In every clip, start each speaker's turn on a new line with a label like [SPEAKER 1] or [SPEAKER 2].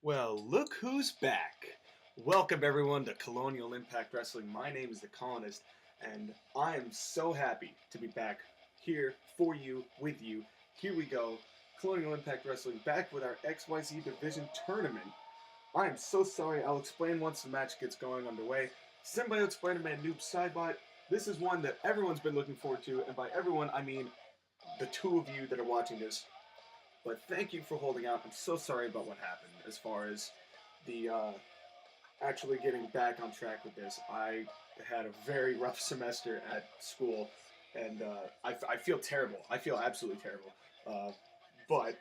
[SPEAKER 1] Well, look who's back. Welcome everyone to Colonial Impact Wrestling. My name is the Colonist, and I am so happy to be back here for you, with you. Here we go. Colonial Impact Wrestling back with our XYZ Division Tournament. I am so sorry. I'll explain once the match gets going underway. Symbiote Spiderman, Noob Saibot. This is one that everyone's been looking forward to, and by everyone, I mean the two of you that are watching this. But thank you for holding out. I'm so sorry about what happened as far as the actually getting back on track with this. I had a very rough semester at school, and I feel terrible. I feel absolutely terrible. But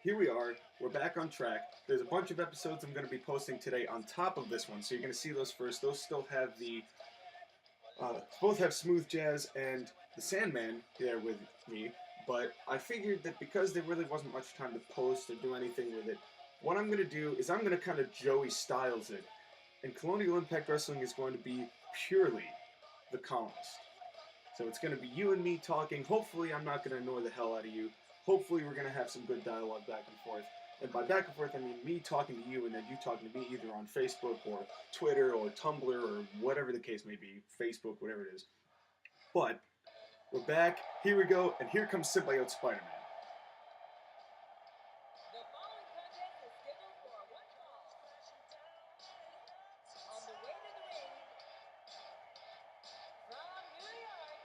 [SPEAKER 1] here we are. We're back on track. There's a bunch of episodes I'm going to be posting today on top of this one, so you're going to see those first. Those still have the both have Smooth Jazz and the Sandman there with me, but I figured that because there really wasn't much time to post or do anything with it, what I'm going to do is I'm going to kind of Joey Styles it, and Colonial Impact Wrestling is going to be purely the columnist. So it's going to be you and me talking. Hopefully I'm not going to annoy the hell out of you. Hopefully we're going to have some good dialogue back and forth. And by back and forth, I mean me talking to you and then you talking to me either on Facebook or Twitter or Tumblr or whatever the case may be. Facebook, whatever it is. But we're back. Here we go. And here comes Symbiote Spider-Man.
[SPEAKER 2] The following contest is scheduled for one fall. On the way to the ring, from New York,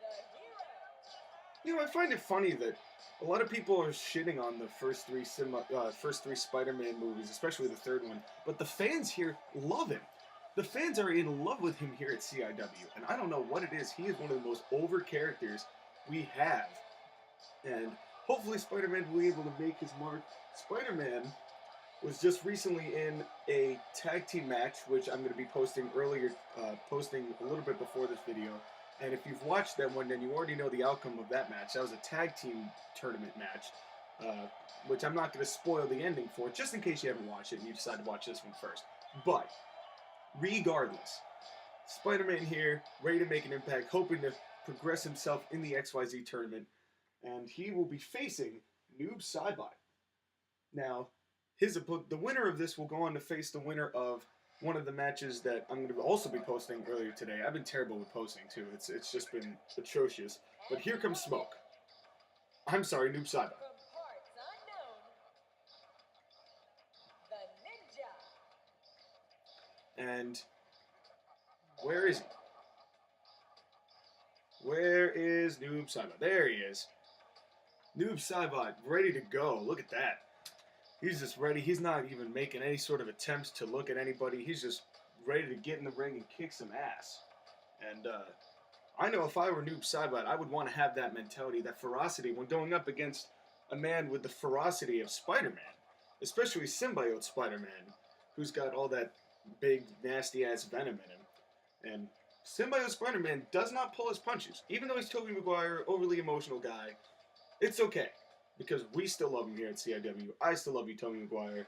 [SPEAKER 2] the hero.
[SPEAKER 1] You know, I find it funny that a lot of people are shitting on the first three Spider-Man movies, especially the third one. But the fans here love him. The fans are in love with him here at CIW, and I don't know what it is. He is one of the most over characters we have, and hopefully Spider-Man will be able to make his mark. Spider-Man was just recently in a tag team match, which I'm going to be posting posting a little bit before this video. And if you've watched that one, then you already know the outcome of that match. That was a tag team tournament match, which I'm not going to spoil the ending for, just in case you haven't watched it and you decide to watch this one first. But regardless, Spider-Man here, ready to make an impact, hoping to progress himself in the XYZ tournament, and he will be facing Noob Saibot. Now, the winner of this will go on to face the winner of one of the matches that I'm going to also be posting earlier today. I've been terrible with posting, too. It's just been atrocious. But here comes Smoke. I'm sorry, Noob Saibot.
[SPEAKER 2] From parts unknown, the Ninja.
[SPEAKER 1] And where is he? Where is Noob Saibot? There he is. Noob Saibot, ready to go. Look at that. He's just ready. He's not even making any sort of attempts to look at anybody. He's just ready to get in the ring and kick some ass. And I know if I were Noob Saibot, I would want to have that mentality, that ferocity, when going up against a man with the ferocity of Spider-Man. Especially Symbiote Spider-Man, who's got all that big, nasty-ass venom in him. And Symbiote Spider-Man does not pull his punches. Even though he's Tobey Maguire, overly emotional guy, it's okay. Because we still love him here at CIW. I still love you, Tobey Maguire.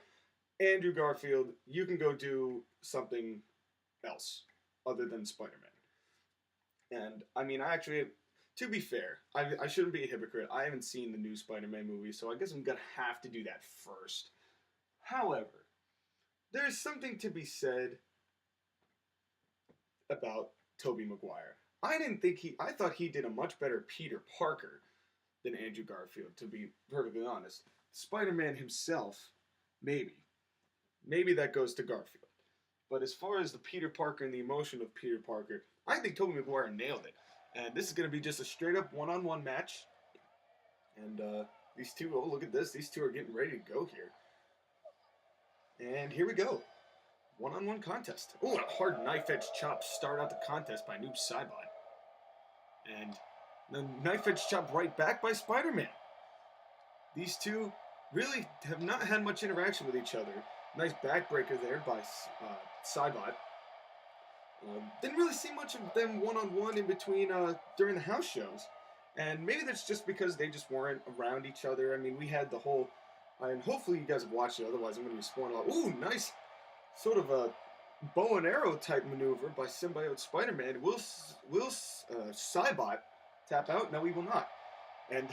[SPEAKER 1] Andrew Garfield, you can go do something else other than Spider-Man. And, I mean, to be fair, I shouldn't be a hypocrite. I haven't seen the new Spider-Man movie, so I guess I'm going to have to do that first. However, there's something to be said about Tobey Maguire. I thought he did a much better Peter Parker than Andrew Garfield, to be perfectly honest. Spider-Man himself, maybe. Maybe that goes to Garfield. But as far as the Peter Parker and the emotion of Peter Parker, I think Tobey Maguire nailed it. And this is going to be just a straight-up one-on-one match. And these two, oh, look at this. These two are getting ready to go here. And here we go. One-on-one contest. Oh, a hard knife-edge chop start out the contest by Noob Saibot. And the knife-edge chop right back by Spider-Man. These two really have not had much interaction with each other. Nice backbreaker there by Saibot. Didn't really see much of them one-on-one in between during the house shows. And maybe that's just because they just weren't around each other. I mean, we had the whole... and hopefully you guys have watched it, otherwise I'm going to be spoiling a lot. Ooh, nice sort of a bow and arrow type maneuver by Symbiote Spider-Man. Will Saibot tap out? No, he will not. And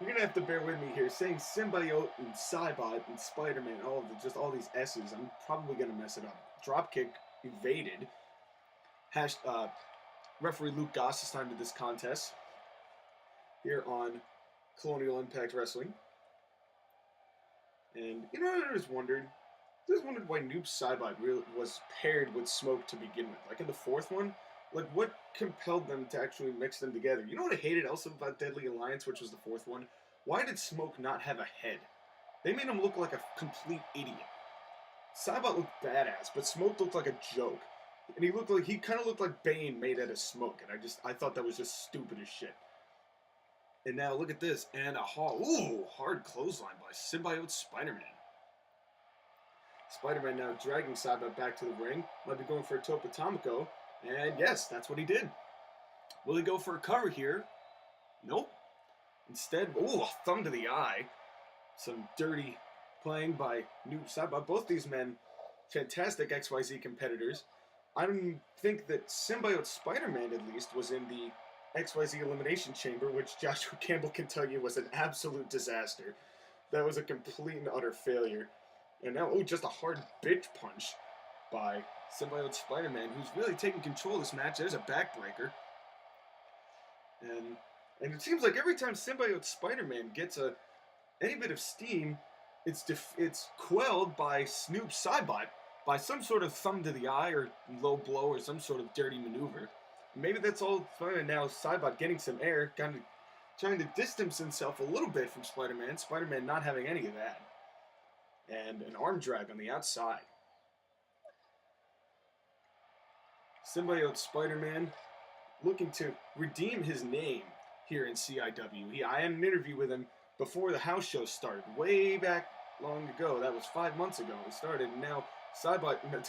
[SPEAKER 1] You're gonna have to bear with me here. Saying Symbiote and Saibot and Spider-Man, just all these S's. I'm probably gonna mess it up. Dropkick evaded. Referee Luke Goss assigned to this contest here on Colonial Impact Wrestling. And you know what I just wondered? Why Noob Saibot really was paired with Smoke to begin with. Like in the fourth one, like what compelled them to actually mix them together? You know what I hated also about Deadly Alliance, which was the fourth one? Why did Smoke not have a head? They made him look like a complete idiot. Saibot looked badass, but Smoke looked like a joke. And he kind of looked like Bane made out of smoke, and I thought that was just stupid as shit. And now look at this, and hard clothesline by Symbiote Spiderman. Spider-Man now dragging Saibot back to the ring. Might be going for a Tope Atomico. And yes, that's what he did. Will he go for a cover here? Nope. Instead, a thumb to the eye. Some dirty playing by Noob Saibot. Both these men, fantastic XYZ competitors. I don't think that Symbiote Spider-Man, at least, was in the XYZ Elimination Chamber, which Joshua Campbell can tell you was an absolute disaster. That was a complete and utter failure. And now, just a hard bitch punch by Symbiote Spider-Man, who's really taking control of this match. There's a backbreaker. And it seems like every time Symbiote Spider-Man gets any bit of steam, it's quelled by Noob Saibot by some sort of thumb to the eye or low blow or some sort of dirty maneuver. Maybe that's all fine. And now Saibot getting some air, kind of trying to distance himself a little bit from Spider-Man. Spider-Man not having any of that. And an arm drag on the outside. Symbiote Spider-Man looking to redeem his name here in CIW. I had an interview with him before the house show started, way back long ago. That was 5 months ago it started, and now Spider-Man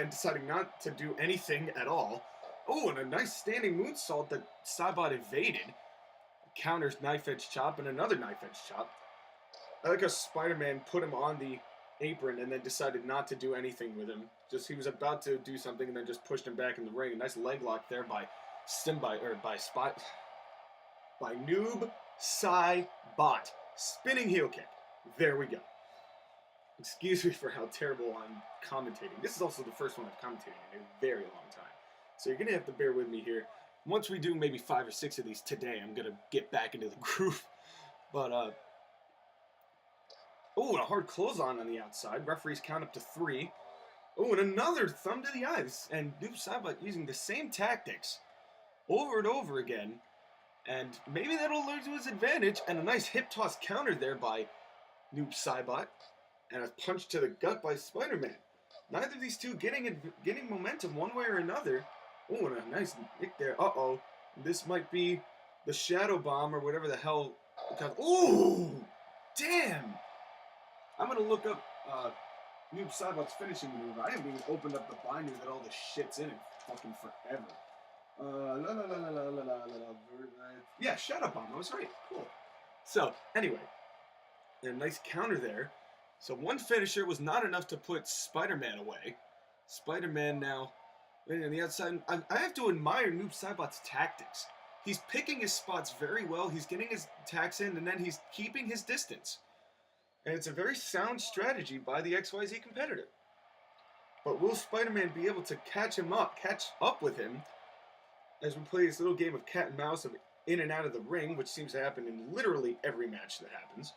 [SPEAKER 1] deciding not to do anything at all. And a nice standing moonsault that Saibot evaded. Counters knife edge chop and another knife edge chop. I like how Spider-Man put him on the apron and then decided not to do anything with him. He was about to do something and then just pushed him back in the ring. A nice leg lock there by Noob Saibot. Spinning heel kick. There we go. Excuse me for how terrible I'm commentating. This is also the first one I've commentated in a very long time. So you're going to have to bear with me here. Once we do maybe 5 or 6 of these today, I'm going to get back into the groove. But, and a hard clothesline on the outside. Referees count up to 3. And another thumb to the eyes. And Noob Saibot using the same tactics over and over again. And maybe that'll learn to his advantage. And a nice hip toss counter there by Noob Saibot. And a punch to the gut by Spider-Man. Neither of these two getting momentum one way or another. And a nice nick there. This might be the Shadow Bomb or whatever the hell. Damn! I'm going to look up Noob Saibot's finishing maneuver. I haven't even opened up the binder that all this shit's in it fucking forever. Yeah, Shadow Bomb. I was right. Cool. So, anyway. A nice counter there. So one finisher was not enough to put Spider-Man away. Spider-Man now on the outside. I have to admire Noob Saibot's tactics. He's picking his spots very well. He's getting his attacks in, and then he's keeping his distance. And it's a very sound strategy by the XYZ competitor. But will Spider-Man be able to catch up with him as we play this little game of cat and mouse of in and out of the ring, which seems to happen in literally every match that happens.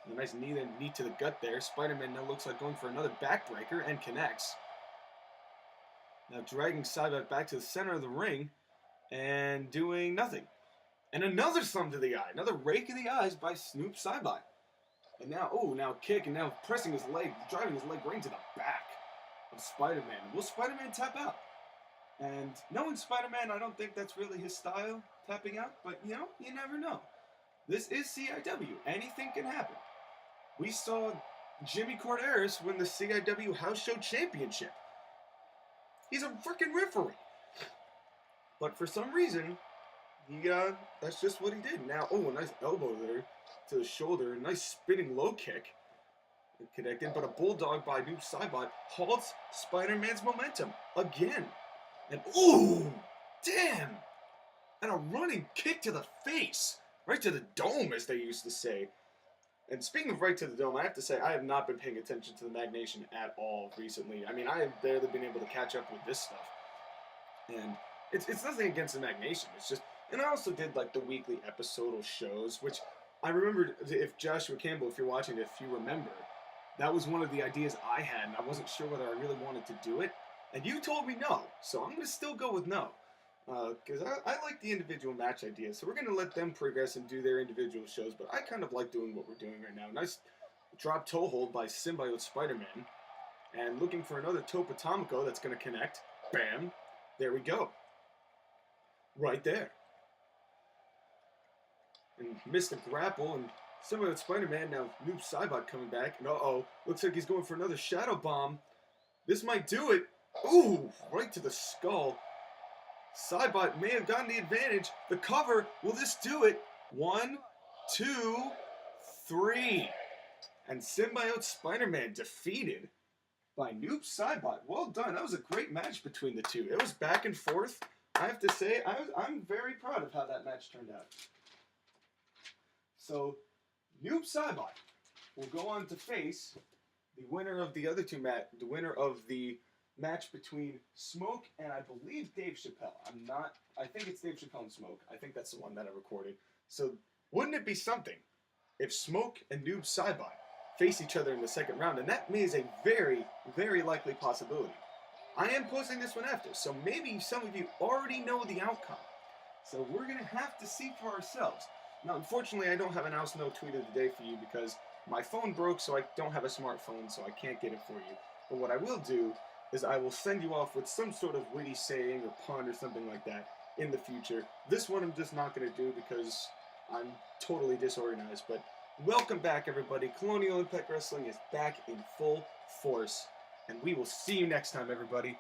[SPEAKER 1] A nice knee to the gut there. Spider-Man now looks like going for another backbreaker and connects. Now dragging Saibot back to the center of the ring and doing nothing. And another thumb to the eye. Another rake of the eyes by Noob Saibot. And now, now kick, and now pressing his leg, driving his leg right into the back of Spider-Man. Will Spider-Man tap out? And knowing Spider-Man, I don't think that's really his style, tapping out. But, you never know. This is CIW. Anything can happen. We saw Jimmy Corderas win the CIW House Show Championship. He's a freaking referee. But for some reason, that's just what he did. Now, a nice elbow there to the shoulder. A nice spinning low kick. Connected, but a bulldog by Noob Saibot halts Spider-Man's momentum again. And, damn! And a running kick to the face right to the dome, as they used to say. And speaking of right to the dome, I have to say I have not been paying attention to the Mag Nation at all recently. I mean, I have barely been able to catch up with this stuff. And it's nothing against the Mag Nation. It's just, and I also did like the weekly episodal shows, which I remember, if Joshua Campbell, if you're watching, if you remember, that was one of the ideas I had, and I wasn't sure whether I really wanted to do it. And you told me no, so I'm going to still go with no. Because I like the individual match ideas, so we're going to let them progress and do their individual shows, but I kind of like doing what we're doing right now. Nice drop toe hold by Symbiote Spiderman, and looking for another Tope Atomico that's going to connect. Bam! There we go. Right there. And missed the grapple, and Symbiote Spider-Man, now Noob Saibot coming back, and uh-oh, looks like he's going for another Shadow Bomb. This might do it. Ooh, right to the skull. Saibot may have gotten the advantage. The cover, will this do it? 1, 2, 3. And Symbiote Spider-Man defeated by Noob Saibot. Well done. That was a great match between the two. It was back and forth. I have to say, I'm very proud of how that match turned out. So, Noob Saibot will go on to face the winner of the other two the winner of the match between Smoke and I believe Dave Chappelle. I think it's Dave Chappelle and Smoke. I think that's the one that I recorded. So, wouldn't it be something if Smoke and Noob Saibot face each other in the second round? And that is a very, very likely possibility. I am posting this one after, so maybe some of you already know the outcome. So we're going to have to see for ourselves. Now, unfortunately, I don't have an House No Tweet of the Day for you because my phone broke, so I don't have a smartphone, so I can't get it for you. But what I will do is I will send you off with some sort of witty saying or pun or something like that in the future. This one I'm just not going to do because I'm totally disorganized. But welcome back, everybody. Colonial Impact Wrestling is back in full force. And we will see you next time, everybody.